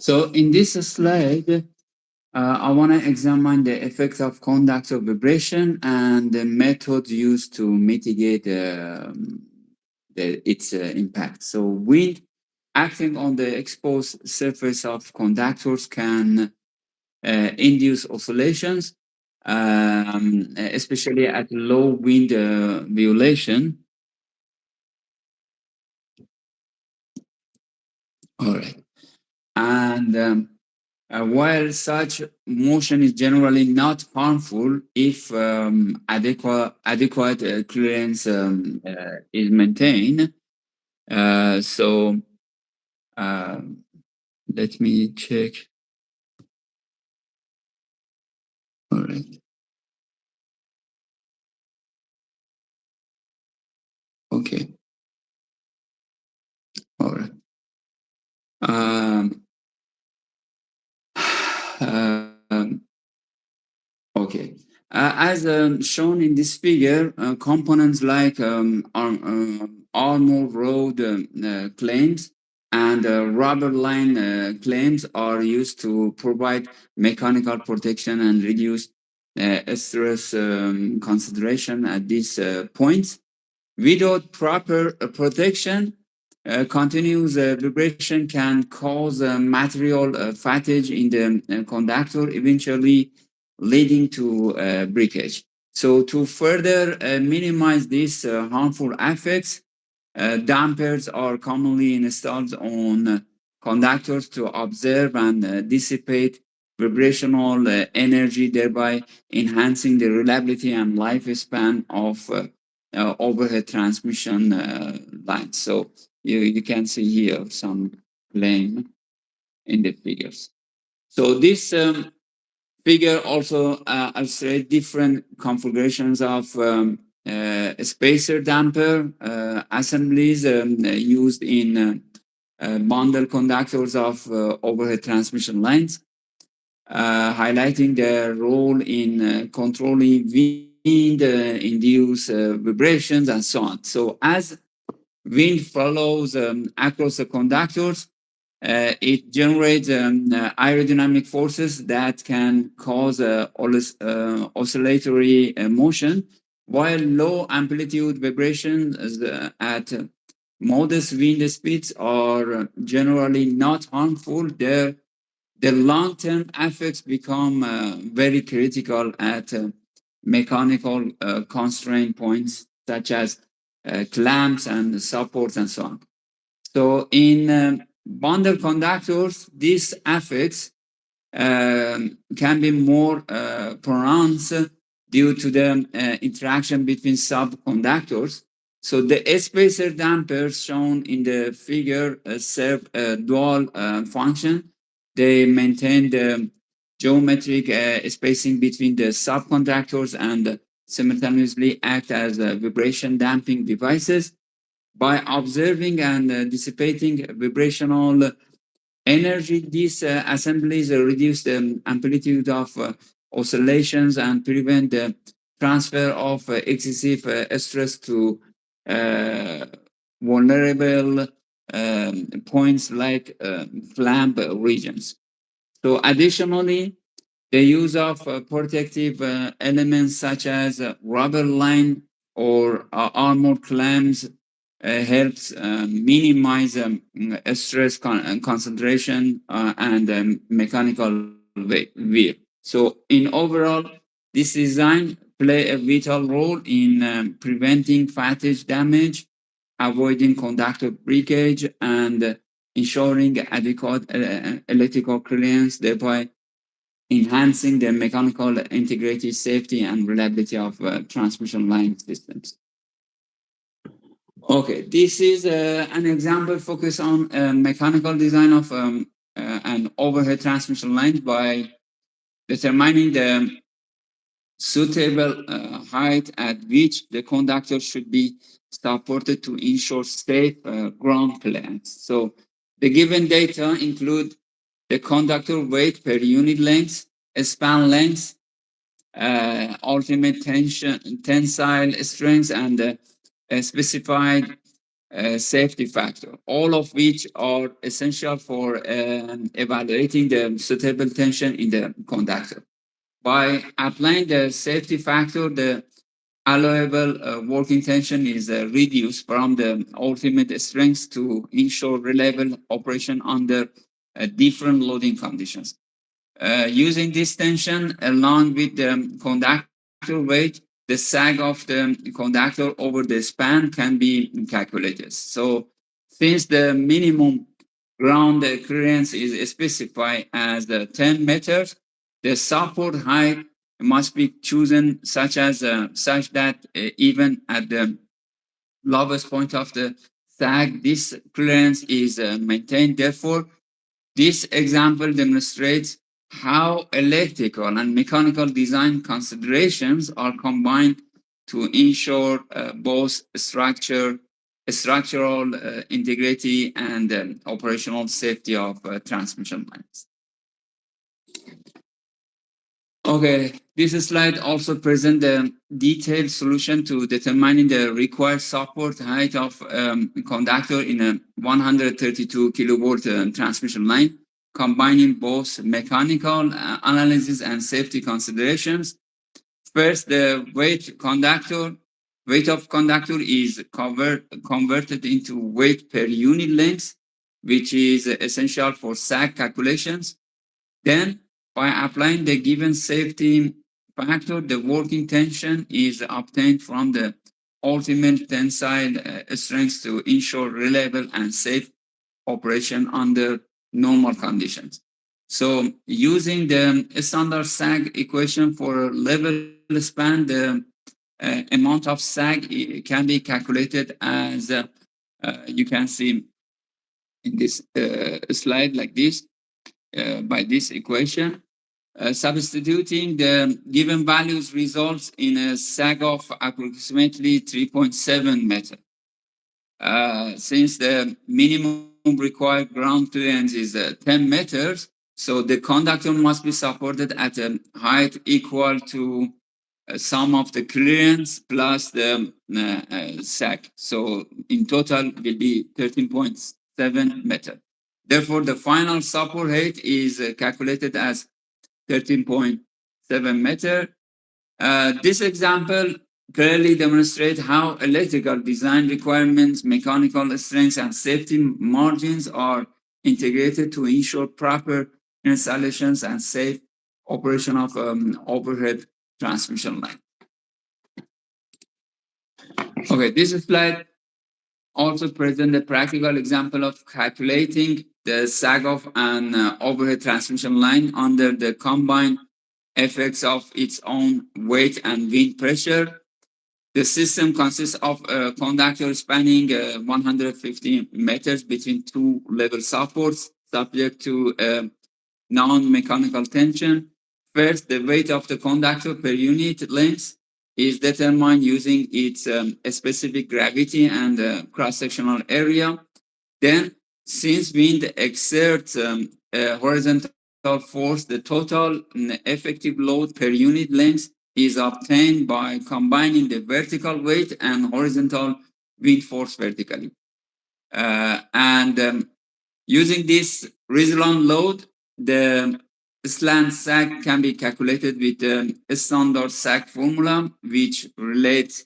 So in this slide, I want to examine the effects of conductor vibration and the methods used to mitigate its impact. So wind acting on the exposed surface of conductors can induce oscillations, especially at low wind violation. All right. And while such motion is generally not harmful if adequate clearance is maintained. So uh, let me check. All right. Okay. All right. Um, um, okay. As shown in this figure, components like armor road claims and rubber line claims are used to provide mechanical protection and reduce stress concentration at these points. Without proper protection, continuous vibration can cause material fatigue in the conductor, eventually leading to breakage. So to further minimize these harmful effects, dampers are commonly installed on conductors to observe and dissipate vibrational energy, thereby enhancing the reliability and lifespan of overhead transmission lines. So you can see here some claim in the figures. So this figure also illustrates different configurations of spacer damper assemblies used in bundle conductors of overhead transmission lines, highlighting their role in controlling wind, induced vibrations, and so on. So as wind follows across the conductors, it generates aerodynamic forces that can cause oscillatory motion, while low amplitude vibrations at modest wind speeds are generally not harmful. The long-term effects become very critical at mechanical constraint points, such as clamps and supports and so on. So in bundle conductors, these effects can be more pronounced due to the interaction between subconductors. So the spacer dampers shown in the figure serve a dual function. They maintain the geometric spacing between the subconductors and simultaneously act as vibration damping devices. By observing and dissipating vibrational energy, these assemblies reduce the amplitude of oscillations and prevent the transfer of excessive stress to uh, vulnerable points like clamp regions. So additionally, the use of protective elements such as rubber line or armor clamps helps minimize stress concentration and mechanical wear. So in overall, this design play a vital role in preventing fatigue damage, avoiding conductor breakage, and ensuring adequate electrical clearance, thereby enhancing the mechanical integrated safety and reliability of transmission line systems. Okay, this is an example focused on mechanical design of an overhead transmission line by determining the suitable height at which the conductor should be supported to ensure safe ground clearance. So the given data include the conductor weight per unit length, span length, ultimate tension, tensile strength, and specified safety factor, all of which are essential for evaluating the suitable tension in the conductor. By applying the safety factor, the allowable working tension is reduced from the ultimate strength to ensure reliable operation under different loading conditions. Using this tension along with the conductor weight, the sag of the conductor over the span can be calculated. So since the minimum ground clearance is specified as 10 meters, the support height must be chosen such that even at the lowest point of the sag, this clearance is maintained. Therefore, this example demonstrates how electrical and mechanical design considerations are combined to ensure both structural integrity and operational safety of transmission lines. Okay, this slide also presents the detailed solution to determining the required support height of conductor in a 132 kilovolt transmission line, combining both mechanical analysis and safety considerations. First, the weight of conductor is converted into weight per unit length, which is essential for sag calculations. Then, by applying the given safety factor, the working tension is obtained from the ultimate tensile strength to ensure reliable and safe operation under normal conditions. So using the standard sag equation for level span, the amount of sag can be calculated as you can see in this slide like this by this equation. Substituting the given values results in a sag of approximately 3.7 meters. Since the minimum required ground clearance is 10 meters, so the conductor must be supported at a height equal to sum of the clearance plus the sag. So in total will be 13.7 meters. Therefore, the final support height is calculated as 13.7 meters. This example clearly demonstrates how electrical design requirements, mechanical strengths, and safety margins are integrated to ensure proper installations and safe operation of overhead transmission line. Okay, this slide also presents a practical example of calculating the sag of an overhead transmission line under the combined effects of its own weight and wind pressure. The system consists of a conductor spanning 150 meters between two level supports subject to non-mechanical tension. First, the weight of the conductor per unit length is determined using its specific gravity and cross-sectional area. Then, since wind exerts a horizontal force, the total effective load per unit length is obtained by combining the vertical weight and horizontal wind force vertically. Using this resultant load, the slant sag can be calculated with a standard sag formula, which relates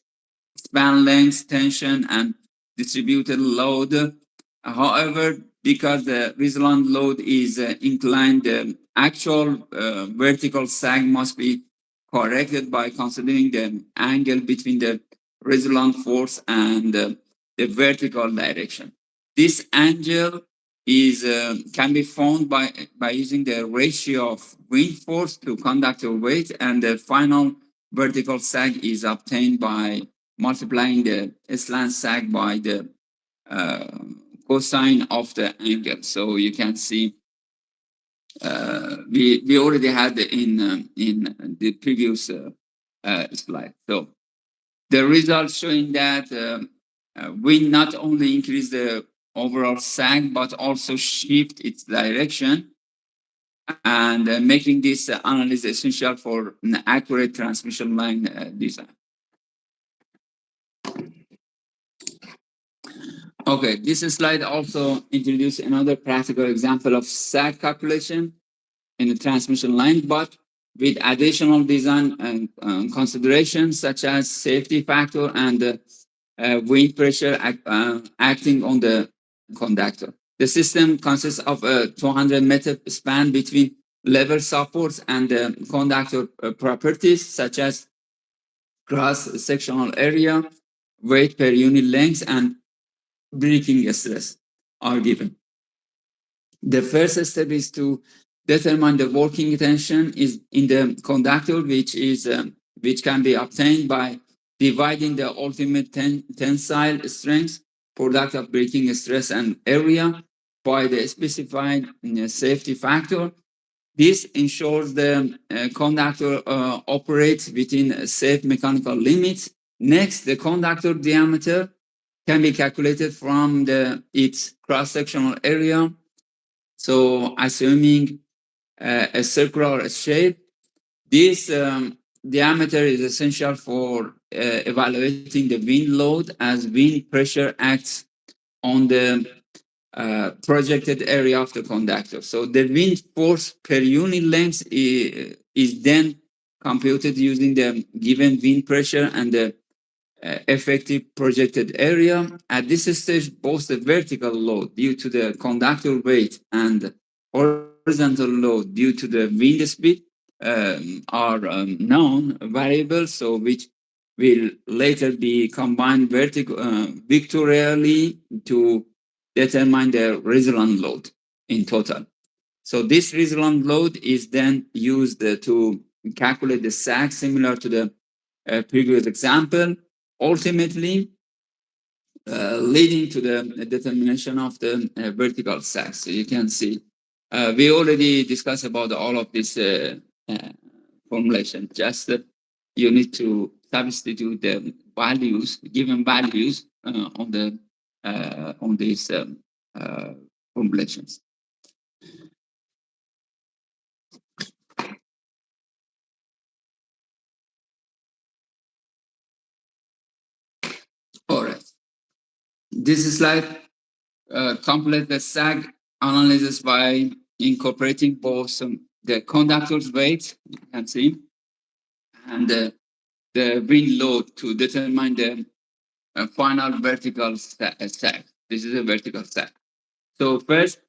span length, tension, and distributed load. However, because the resultant load is inclined, the actual vertical sag must be corrected by considering the angle between the resultant force and the vertical direction. This angle is can be found by using the ratio of wind force to conductor weight, and the final vertical sag is obtained by multiplying the slant sag by the cosine of the angle. So you can see we already had in the previous slide. So the results showing that wind not only increase the overall sag but also shift its direction, and making this analysis essential for an accurate transmission line design. Okay, this slide also introduces another practical example of sag calculation in the transmission line, but with additional design and considerations such as safety factor and wind pressure acting on the conductor. The system consists of a 200-meter span between level supports and conductor properties such as cross-sectional area, weight per unit length, and breaking stress are given. The first step is to determine the working tension is in the conductor, which can be obtained by dividing the ultimate tensile strength, product of breaking stress and area, by the specified safety factor. This ensures the conductor operates within safe mechanical limits. Next, the conductor diameter can be calculated from its cross-sectional area. So assuming a circular shape, this diameter is essential for evaluating the wind load, as wind pressure acts on the projected area of the conductor. So the wind force per unit length is then computed using the given wind pressure and the effective projected area. At this stage, both the vertical load due to the conductor weight and horizontal load due to the wind speed are known variables, so which will later be combined vectorially to determine the resultant load in total. So this resultant load is then used to calculate the sag, similar to the previous example, ultimately leading to the determination of the vertical sag. So you can see we already discussed about all of this formulation. Just you need to substitute the values, given values on these formulations. All right. This slide completes the sag analysis by incorporating both the conductor's weight, you can see, and the wind load to determine the final vertical sag. This is a vertical sag. So first,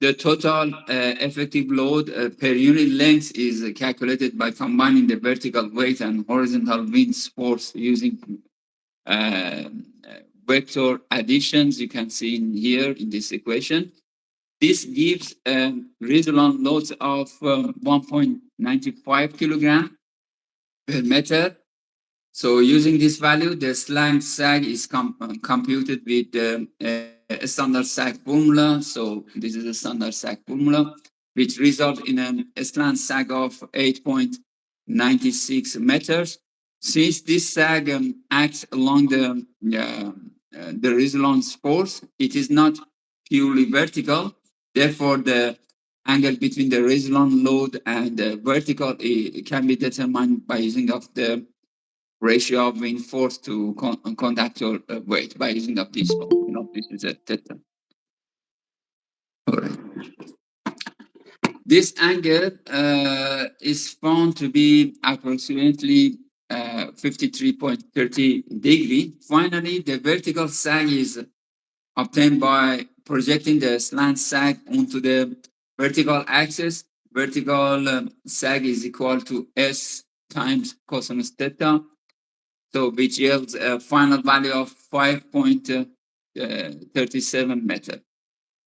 the total effective load per unit length is calculated by combining the vertical weight and horizontal wind force using vector additions. You can see in here in this equation. This gives resultant loads of 1.95 kilogram per meter. So using this value, the slant sag is computed with a standard sag formula. So this is a standard sag formula, which results in a slant sag of 8.96 meters. Since this sag acts along the resultant force, it is not purely vertical. Therefore, the angle between the resultant load and the vertical can be determined by using of the ratio of wind force to conductor weight by using of this one. You know, this is a theta. All right. This angle is found to be approximately 53.30 degree. Finally, the vertical sag is obtained by projecting the slant sag onto the vertical axis. Vertical sag is equal to S times cosinus theta. So which yields a final value of 5.37 meter.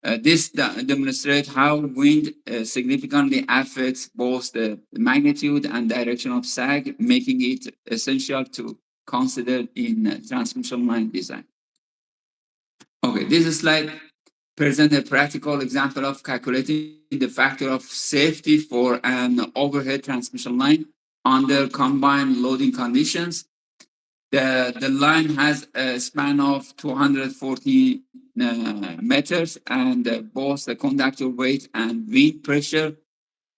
This demonstrates how wind significantly affects both the magnitude and direction of sag, making it essential to consider in transmission line design. Okay, this slide presents a practical example of calculating the factor of safety for an overhead transmission line under combined loading conditions. The line has a span of 240 meters, and both the conductor weight and wind pressure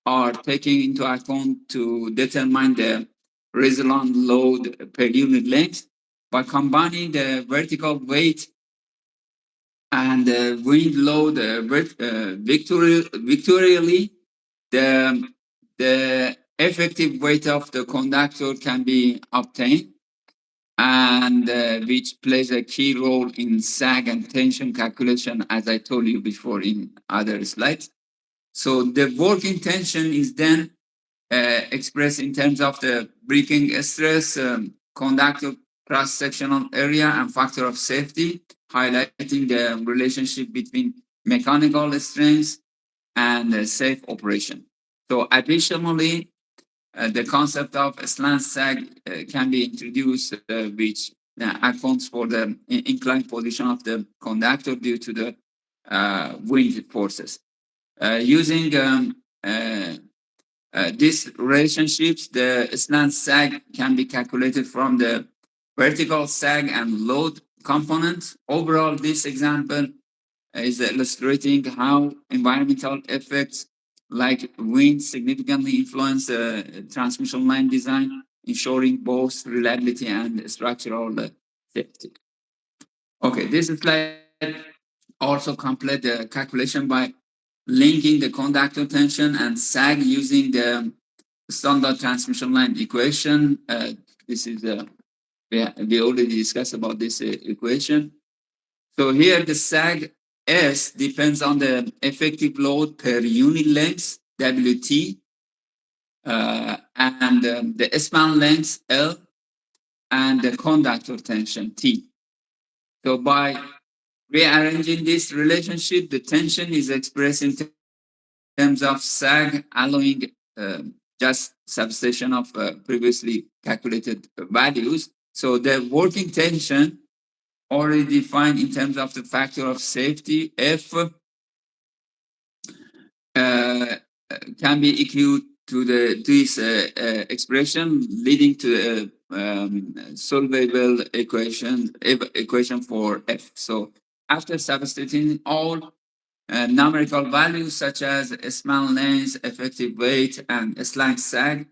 are taken into account to determine the resultant load per unit length. By combining the vertical weight and the wind load victorially, the effective weight of the conductor can be obtained, and which plays a key role in sag and tension calculation, as I told you before in other slides. So the working tension is then expressed in terms of the breaking stress, conductor cross-sectional area, and factor of safety, highlighting the relationship between mechanical strengths and safe operation. So additionally, the concept of slant sag can be introduced, which accounts for the inclined position of the conductor due to the wind forces. Using these relationships, the slant sag can be calculated from the vertical sag and load components. Overall, this example is illustrating how environmental effects like wind significantly influence transmission line design, ensuring both reliability and structural safety. Okay, this slide also complete the calculation by linking the conductor tension and sag using the standard transmission line equation. This is we already discussed about this equation. So here the sag S depends on the effective load per unit length, WT, and the span length, L, and the conductor tension, T. So by rearranging this relationship, the tension is expressed in terms of sag, allowing just substitution of previously calculated values. So the working tension already defined in terms of the factor of safety, F, can be equal to this expression, leading to a solvable equation for F. So after substituting all numerical values such as span length, effective weight, and slant sag,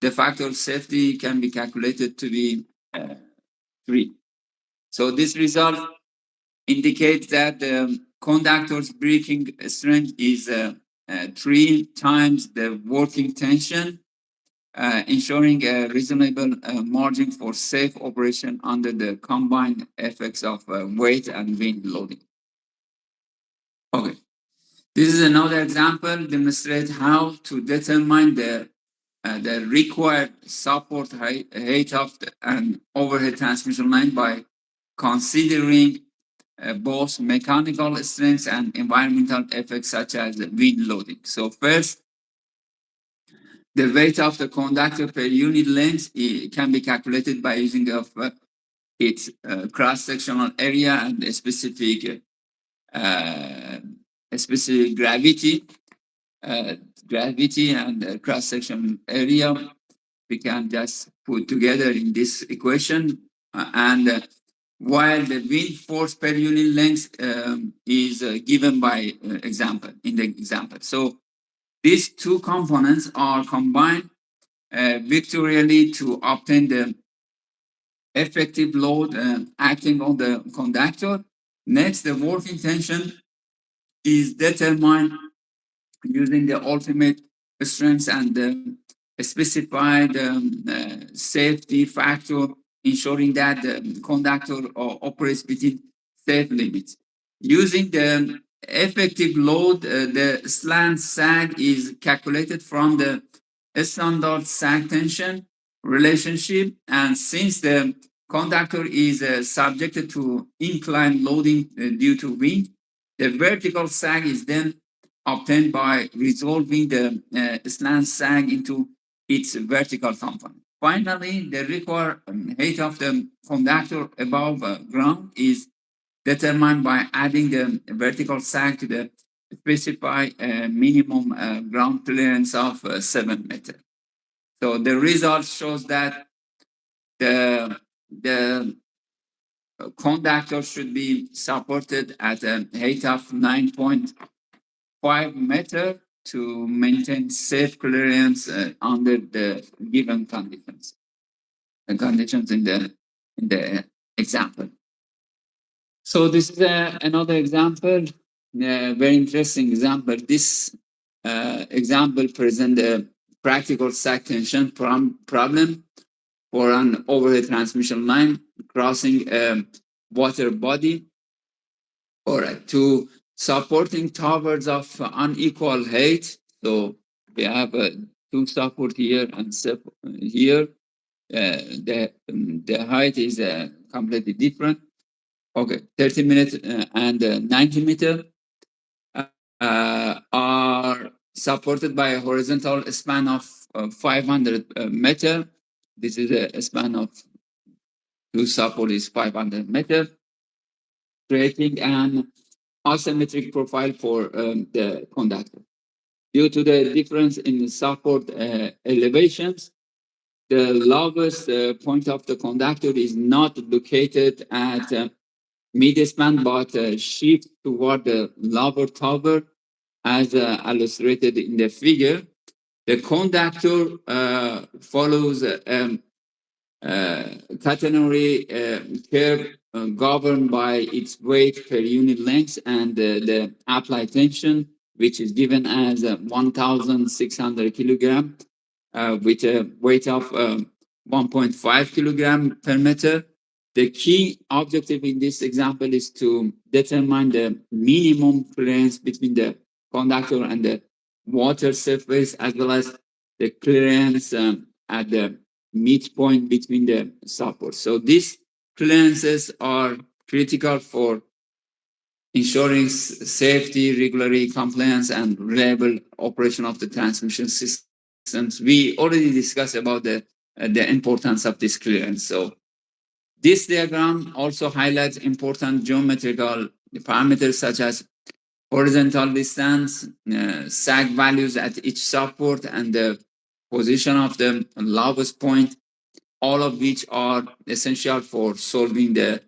the factor of safety can be calculated to be 3. So this result indicates that the conductor's breaking strength is 3 times the working tension, ensuring a reasonable margin for safe operation under the combined effects of weight and wind loading. Okay, this is another example demonstrate how to determine the required support height of an overhead transmission line by considering both mechanical strengths and environmental effects such as wind loading. So first, the weight of the conductor per unit length can be calculated by using of its cross-sectional area and a specific gravity, and cross-section area. We can just put together in this equation, and while the wind force per unit length is given by example in the example. So these two components are combined victorially to obtain the effective load acting on the conductor. Next, the working tension is determined using the ultimate strength and the specified safety factor, ensuring that the conductor operates within safe limits. Using the effective load, the slant sag is calculated from the standard sag tension relationship, and since the conductor is subjected to inclined loading due to wind, the vertical sag is then obtained by resolving the slant sag into its vertical component. Finally, the required height of the conductor above ground is determined by adding the vertical sag to the specified minimum ground clearance of 7 meters. So the result shows that the conductor should be supported at a height of 9.5 meters to maintain safe clearance under the given conditions. The conditions in the example. So this is another example, very interesting example. This example presents a practical sag tension problem for an overhead transmission line crossing a water body or two supporting towers of unequal height. So we have two support here and here. The height is completely different. Okay, 30 meters and 90 meter are supported by a horizontal span of 500 meter. This is a span of two support is 500 meter, creating an asymmetric profile for the conductor. Due to the difference in the support elevations, the lowest point of the conductor is not located at mid-span, but shift toward the lower tower as illustrated in the figure. The conductor follows catenary curve governed by its weight per unit length and the applied tension, which is given as 1,600 kilogram with a weight of 1.5 kilogram per meter. The key objective in this example is to determine the minimum clearance between the conductor and the water surface, as well as the clearance at the midpoint between the supports. So these clearances are critical for ensuring safety, regularity, compliance, and reliable operation of the transmission systems. We already discussed about the importance of this clearance. So this diagram also highlights important geometrical parameters such as horizontal distance, sag values at each support, and the position of the lowest point, all of which are essential for solving the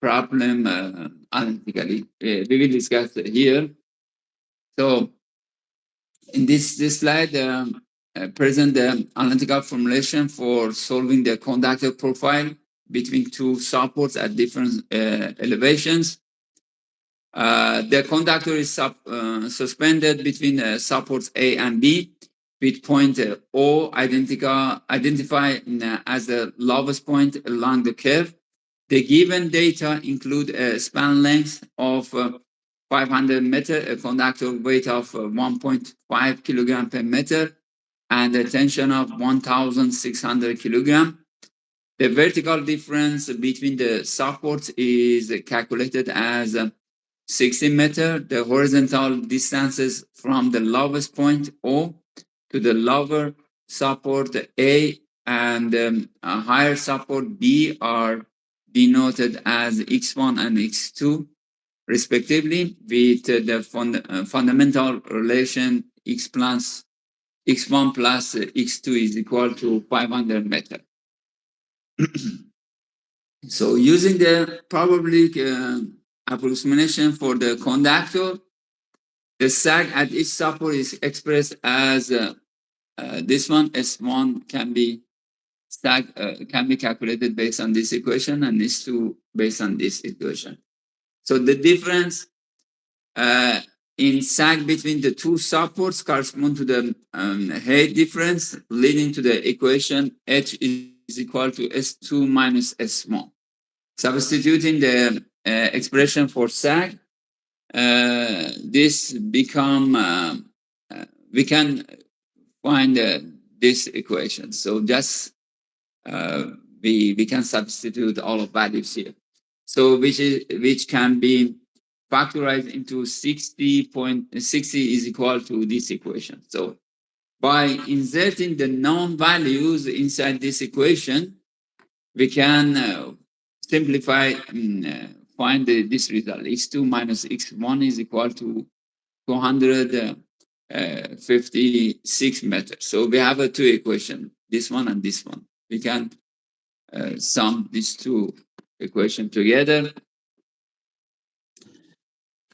problem analytically. We will discuss here. So in this slide, present the analytical formulation for solving the conductor profile between two supports at different elevations. The conductor is suspended between supports A and B, with point O identified as the lowest point along the curve. The given data include a span length of 500 meter, a conductor weight of 1.5 kilogram per meter, and a tension of 1,600 kilogram. The vertical difference between the supports is calculated as 60 meter. The horizontal distances from the lowest point O to the lower support A and a higher support B are denoted as X1 and X2 respectively, with the fundamental relation X1 plus X2 is equal to 500 meter. So using the probabilic approximation for the conductor, the sag at each support is expressed as this one. S1 can be calculated based on this equation, and S2 based on this equation. So the difference in sag between the two supports correspond to the height difference, leading to the equation H is equal to S2 minus S1. Substituting the expression for sag, this become we can find this equation. So just we can substitute all of values here. So which can be factorized into 60 is equal to this equation. So by inserting the known values inside this equation, we can simplify find this result. X2 minus X1 is equal to 256 meters. So we have two equations, this one and this one. We can sum these two equations together.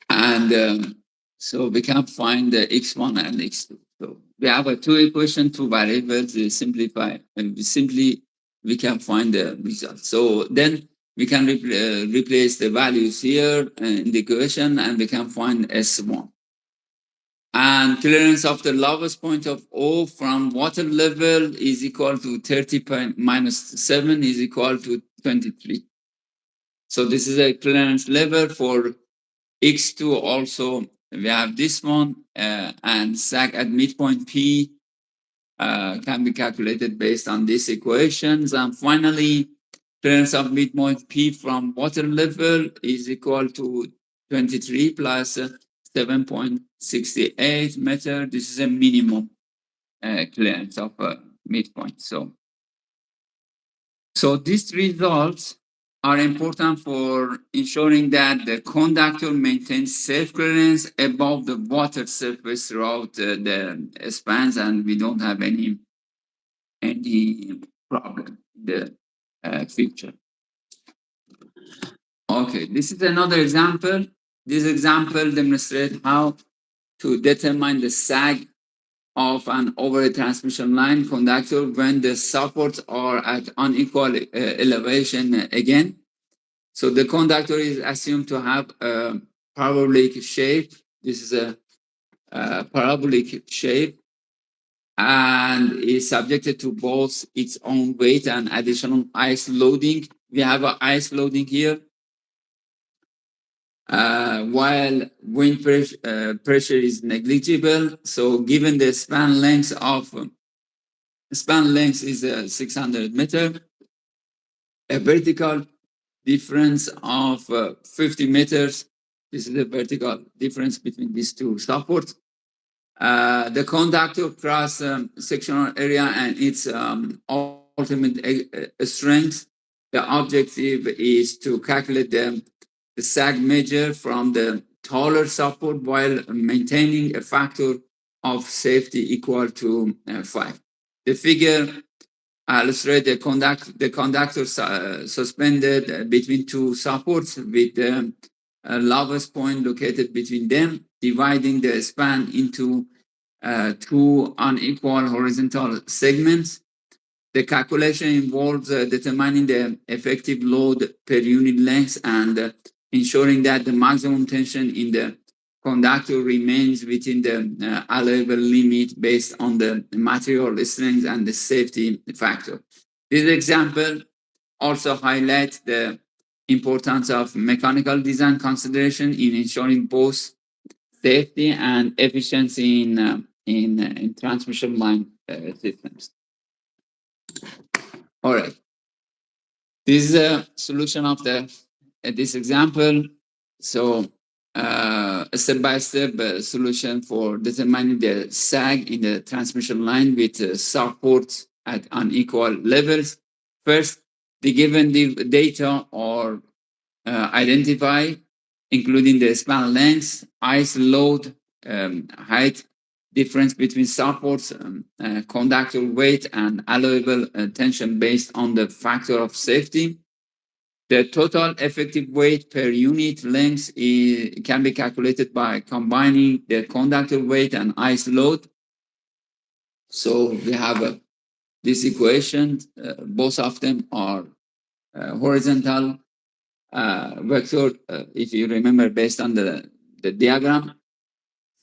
And so we can find the X1 and X2. So we have two equations, two variables, simplify, and we can find the result. So then we can replace the values here in the equation, and we can find S1. And clearance of the lowest point of O from water level is equal to 30 minus 7 is equal to 23. So this is a clearance level for X2 also. We have this one, and sag at midpoint P can be calculated based on these equations. And finally, clearance of midpoint P from water level is equal to 23 plus 7.68 meter. This is a minimum clearance of midpoint. So these results are important for ensuring that the conductor maintains safe clearance above the water surface throughout the spans, and we don't have any problem in the future. Okay, this is another example. This example demonstrates how to determine the sag of an overhead transmission line conductor when the supports are at unequal elevation again. So the conductor is assumed to have a parabolic shape. This is a parabolic shape and is subjected to both its own weight and additional ice loading. We have an ice loading here. While wind pressure is negligible. So given the span length is 600 meters, a vertical difference of 50 meters. This is the vertical difference between these two supports. The conductor cross sectional area and its ultimate strength. The objective is to calculate the sag measure from the taller support while maintaining a factor of safety equal to 5. The figure illustrates the conductor suspended between two supports with the lowest point located between them, dividing the span into two unequal horizontal segments. The calculation involves determining the effective load per unit length and ensuring that the maximum tension in the conductor remains within the allowable limit based on the material strength and the safety factor. This example also highlights the importance of mechanical design consideration in ensuring both safety and efficiency in transmission line systems. All right. This is a solution of this example. So a step-by-step solution for determining the sag in the transmission line with supports at unequal levels. First, the given data are identified, including the span length, ice load, height, difference between supports, conductor weight, and allowable tension based on the factor of safety. The total effective weight per unit length can be calculated by combining the conductor weight and ice load. So we have this equation. Both of them are horizontal vector, if you remember, based on the diagram.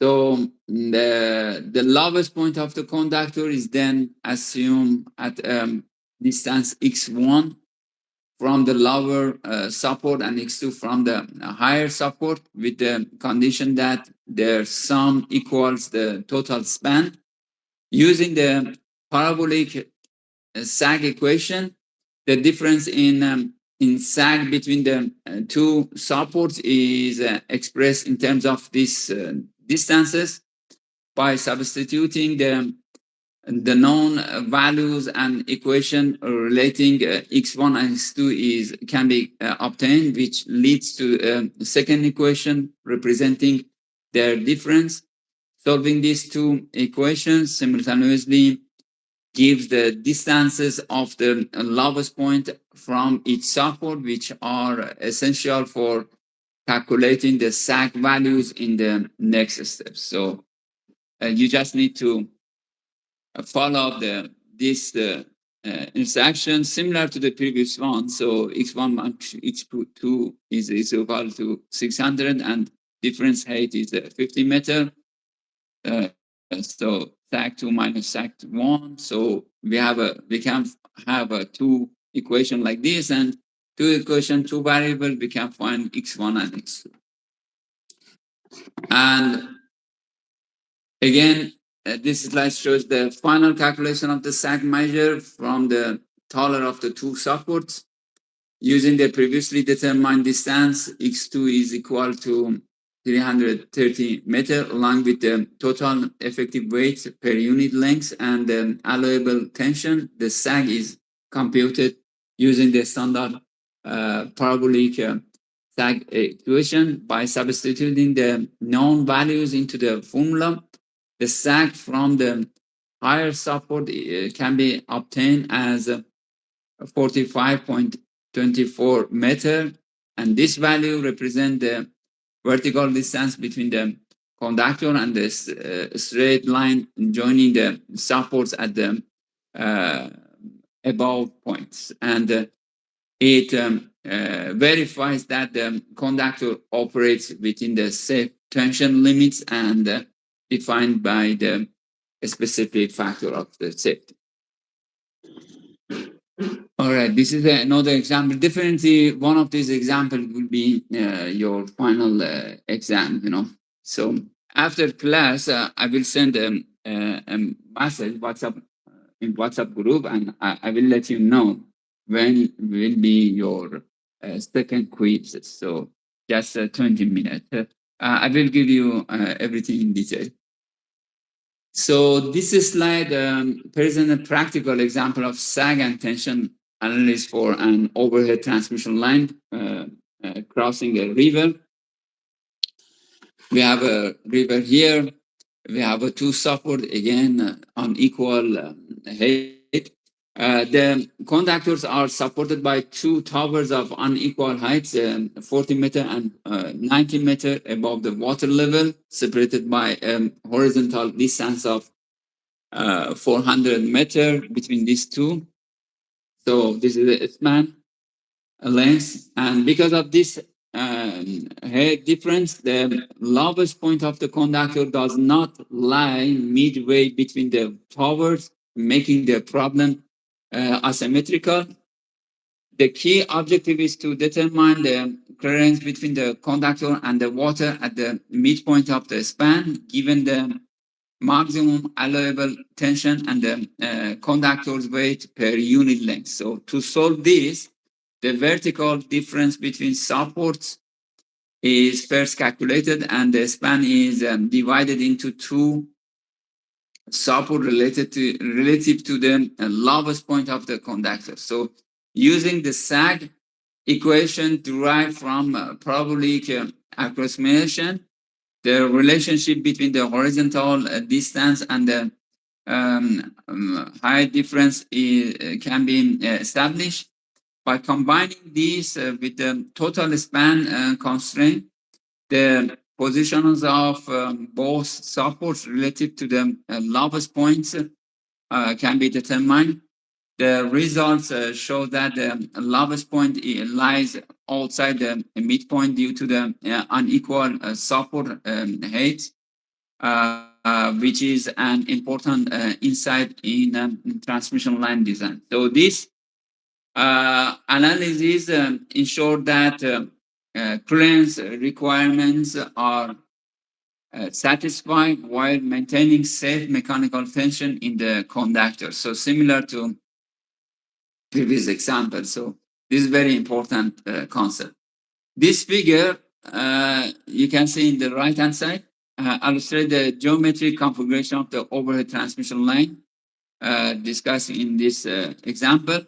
So the lowest point of the conductor is then assumed at distance x1 from the lower support and x2 from the higher support, with the condition that their sum equals the total span. Using the parabolic sag equation, the difference in sag between the two supports is expressed in terms of these distances by substituting the known values and equation relating x1 and x2 can be obtained, which leads to a second equation representing their difference. Solving these two equations simultaneously gives the distances of the lowest point from each support, which are essential for calculating the sag values in the next step. So you just need to follow this intersection similar to the previous one. So x1 minus x2 is equal to 600 and difference height is 50 meter. So sag2 minus sag1. So we can have a two equation like this, and two equation, two variable, we can find x1 and x2. And again, this slide shows the final calculation of the sag measure from the taller of the two supports. Using the previously determined distance, x2 is equal to 330 meter, along with the total effective weight per unit length and the allowable tension. The sag is computed using the standard parabolic sag equation by substituting the known values into the formula. The sag from the higher support can be obtained as 45.24 meter, and this value represents the vertical distance between the conductor and the straight line joining the supports at the above points, and it verifies that the conductor operates within the safe tension limits and defined by the specific factor of the safety. All right, this is another example. Definitely, one of these examples will be your final exam. So after class, I will send a message in WhatsApp group, and I will let you know when will be your second quiz. So just 20 minutes. I will give you everything in detail. So this slide presents a practical example of sag and tension analysis for an overhead transmission line crossing a river. We have a river here. We have a two support again on equal height. The conductors are supported by two towers of unequal heights, 40 meter and 90 meter above the water level, separated by a horizontal distance of 400 meter between these two. So this is the span length, and because of this height difference, the lowest point of the conductor does not lie midway between the towers, making the problem asymmetrical. The key objective is to determine the clearance between the conductor and the water at the midpoint of the span, given the maximum allowable tension and the conductor's weight per unit length. So to solve this, the vertical difference between supports is first calculated, and the span is divided into two support relative to the lowest point of the conductor. So using the sag equation derived from parabolic approximation, the relationship between the horizontal distance and the height difference can be established. By combining these with the total span constraint, the positions of both supports relative to the lowest points can be determined. The results show that the lowest point lies outside the midpoint due to the unequal support height, which is an important insight in transmission line design. So this analysis ensure that clearance requirements are satisfied while maintaining safe mechanical tension in the conductor. So similar to previous example. So this is very important concept. This figure you can see in the right hand side illustrate the geometric configuration of the overhead transmission line discussed in this example,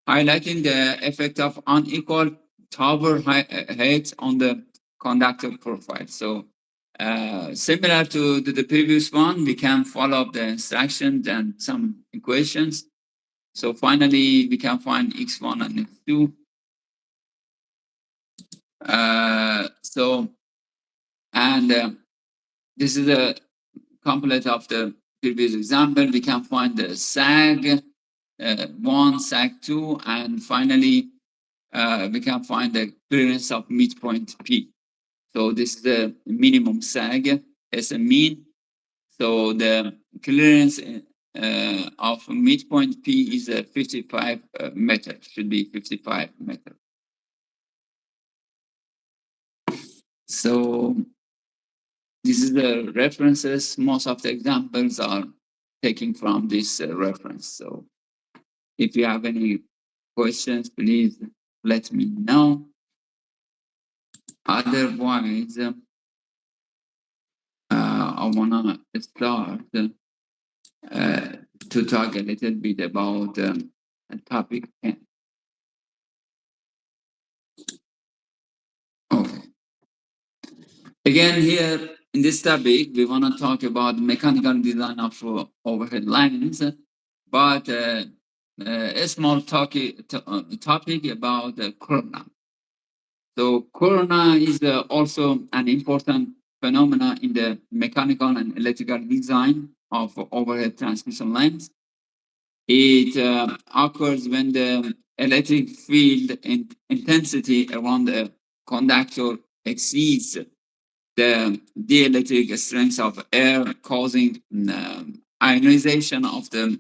highlighting the effect of unequal tower heights on the conductor profile. So similar to the previous one, we can follow up the instructions and some equations. So finally, we can find x1 and x2. This is a complete of the previous example. We can find the sag 1, sag 2, and finally we can find the clearance of midpoint P. So this is the minimum sag as a mean. So the clearance of midpoint P is 55 meter, should be 55 meter. So this is the references. Most of the examples are taken from this reference. So if you have any questions, please let me know. Otherwise, I wanna start to talk a little bit about topic 10. Okay. Again, here in this topic, we want to talk about mechanical design of overhead lines, but a small topic about corona. So corona is also an important phenomena in the mechanical and electrical design of overhead transmission lines. It occurs when the electric field intensity around the conductor exceeds the dielectric strength of air, causing ionization of the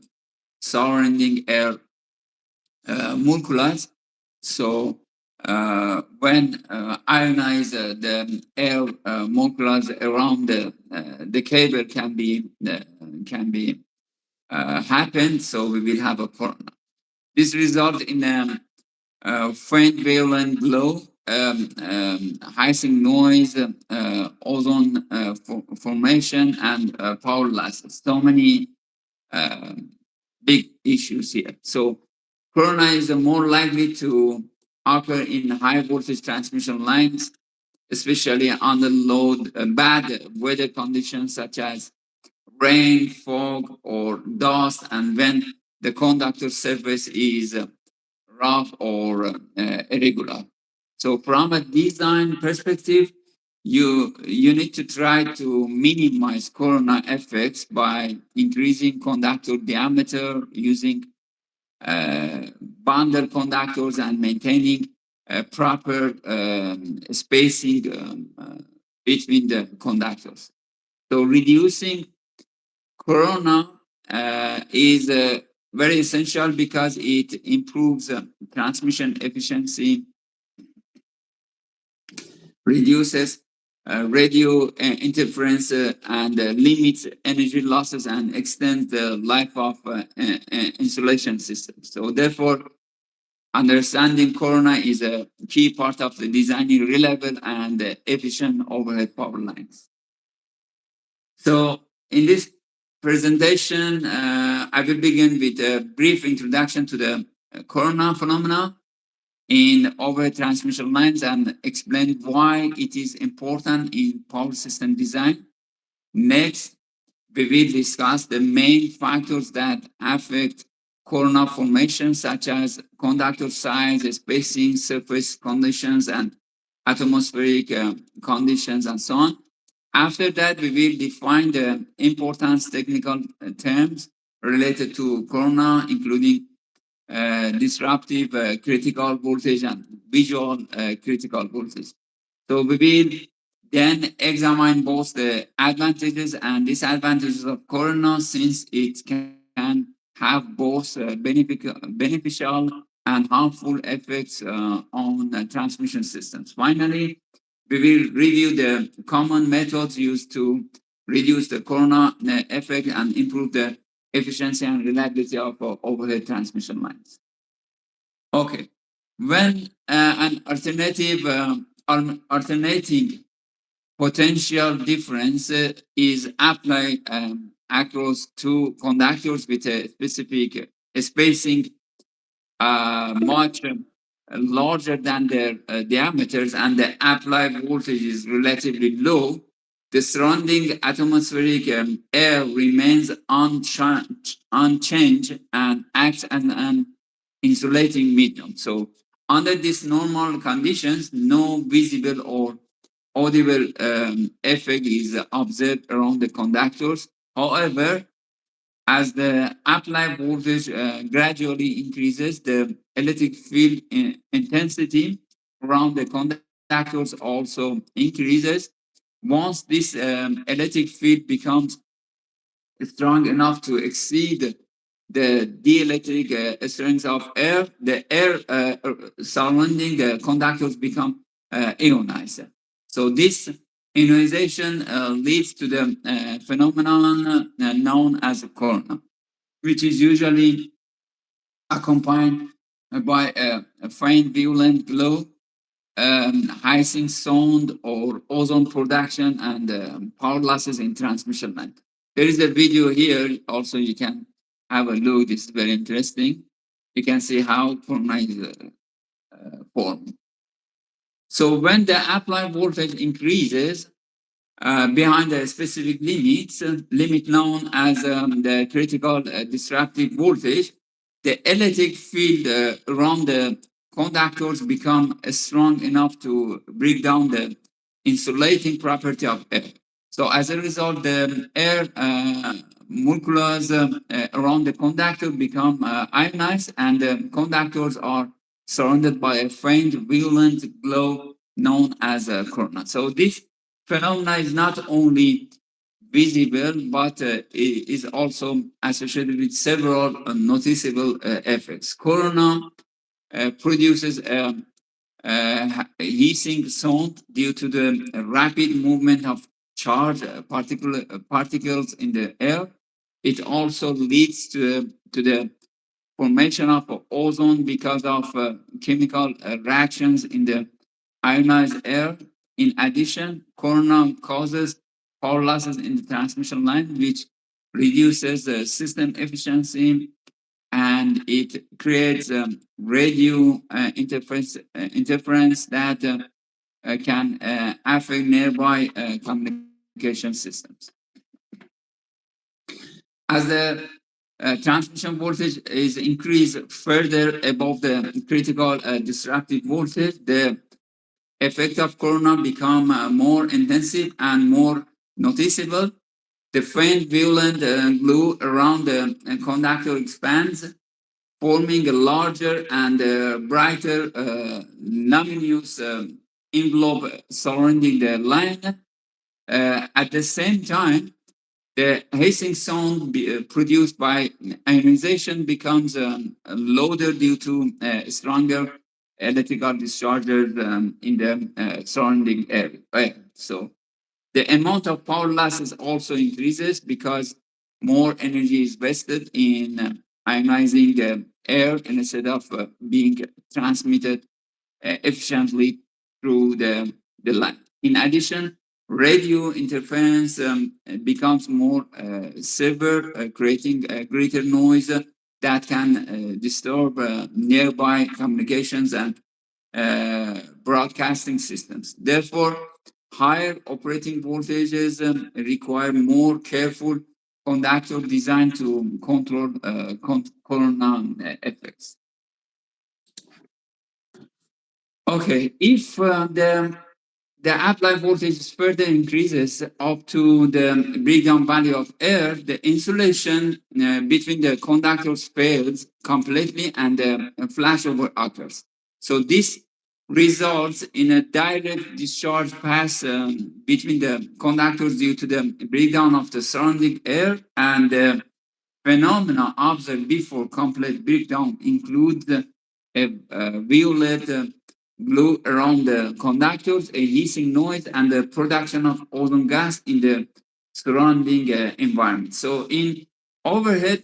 surrounding air molecules. So when ionize the air molecules around the cable can be happen. So we will have a corona. This results in a faint wavelength glow, hissing noise, ozone formation, and power losses. So many big issues here. So corona is more likely to occur in high voltage transmission lines, especially under load, bad weather conditions such as rain, fog, or dust, and when the conductor surface is rough or irregular. So from a design perspective, you need to try to minimize corona effects by increasing conductor diameter, using bundle conductors, and maintaining proper spacing between the conductors. So reducing corona is very essential because it improves transmission efficiency, reduces radio interference, and limits energy losses and extends the life of insulation systems. So therefore, understanding corona is a key part of the designing reliable and efficient overhead power lines. So in this presentation, I will begin with a brief introduction to the corona phenomena in overhead transmission lines and explain why it is important in power system design. Next, we will discuss the main factors that affect corona formation, such as conductor size, spacing, surface conditions, and atmospheric conditions, and so on. After that, we will define the important technical terms related to corona, including disruptive critical voltage and visual critical voltage. So we will then examine both the advantages and disadvantages of corona, since it can have both beneficial and harmful effects on transmission systems. Finally, we will review the common methods used to reduce the corona effect and improve the efficiency and reliability of overhead transmission lines. Okay, when an alternating potential difference is applied across two conductors with a specific spacing much larger than their diameters, and the applied voltage is relatively low, the surrounding atmospheric air remains unchanged and acts as an insulating medium. So under these normal conditions, no visible or audible effect is observed around the conductors. However, As the applied voltage gradually increases, the electric field intensity around the conductors also increases. Once this electric field becomes strong enough to exceed the dielectric strength of air, the air surrounding the conductors become ionized. So this ionization leads to the phenomenon known as corona, which is usually accompanied by a faint violent glow, hissing sound, or ozone production, and power losses in transmission line. There is a video here. Also, you can have a look. This is very interesting. You can see how corona is formed. So when the applied voltage increases behind a specific limit known as the critical disruptive voltage, the electric field around the conductors become strong enough to break down the insulating property of air. So as a result, the air molecules around the conductor become ionized, and the conductors are surrounded by a faint violent glow known as a corona. So this phenomena is not only visible, but is also associated with several noticeable effects. Corona produces a hissing sound due to the rapid movement of charged particles in the air. It also leads to the formation of ozone because of chemical reactions in the ionized air. In addition, corona causes power losses in the transmission line, which reduces the system efficiency, and it creates radio interference that can affect nearby communication systems. As the transmission voltage is increased further above the critical disruptive voltage, the effect of corona become more intensive and more noticeable. The faint violent glow around the conductor expands, forming a larger and brighter luminous envelope surrounding the line. At the same time, the hissing sound produced by ionization becomes louder due to stronger electrical discharges in the surrounding area. So the amount of power losses also increases because more energy is wasted in ionizing the air instead of being transmitted efficiently through the line. In addition, radio interference becomes more severe, creating a greater noise that can disturb nearby communications and broadcasting systems. Therefore, higher operating voltages require more careful conductor design to control corona effects. Okay, if the applied voltage further increases up to the breakdown value of air, the insulation between the conductors fails completely and the flashover occurs. So this results in a direct discharge pass between the conductors due to the breakdown of the surrounding air, and the phenomena observed before complete breakdown include a violet glow around the conductors, a hissing noise, and the production of ozone gas in the surrounding environment. So in overhead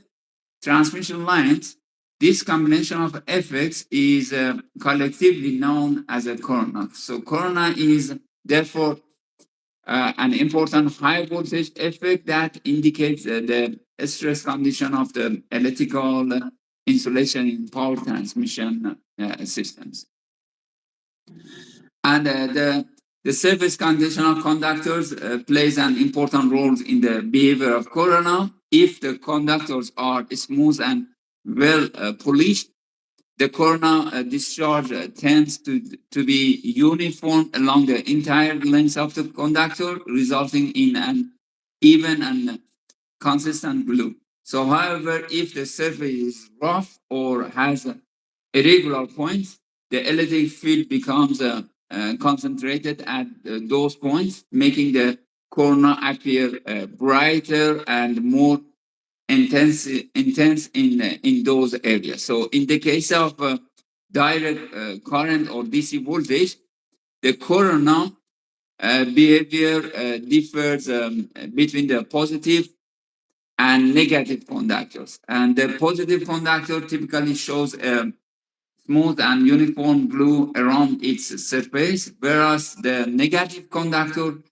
transmission lines, this combination of effects is collectively known as a corona. So corona is therefore an important high voltage effect that indicates the stress condition of the electrical insulation in power transmission systems. And the surface condition of conductors plays an important role in the behavior of corona. If the conductors are smooth and well polished, the corona discharge tends to be uniform along the entire length of the conductor, resulting in an even and consistent glow. So, however, if the surface is rough or has irregular points, the electric field becomes concentrated at those points, making the corona appear brighter and more intense in those areas. So, in the case of direct current or DC voltage, the corona behavior differs between the positive and negative conductors. And the positive conductor typically shows a smooth and uniform glue around its surface, whereas the negative conductor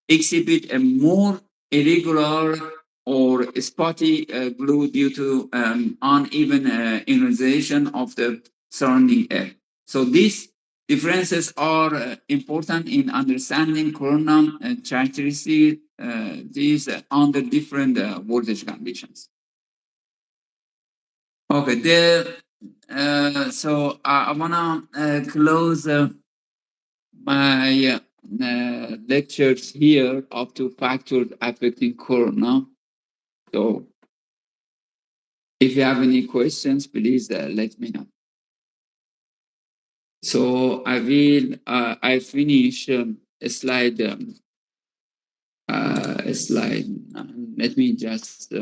exhibit a more irregular or spotty glue due to uneven ionization of the surrounding air. So these differences are important in understanding corona characteristics these under different voltage conditions. Okay, so I wanna close my lectures here up to factors affecting corona. So if you have any questions, please let me know. So I finish a slide. Let me just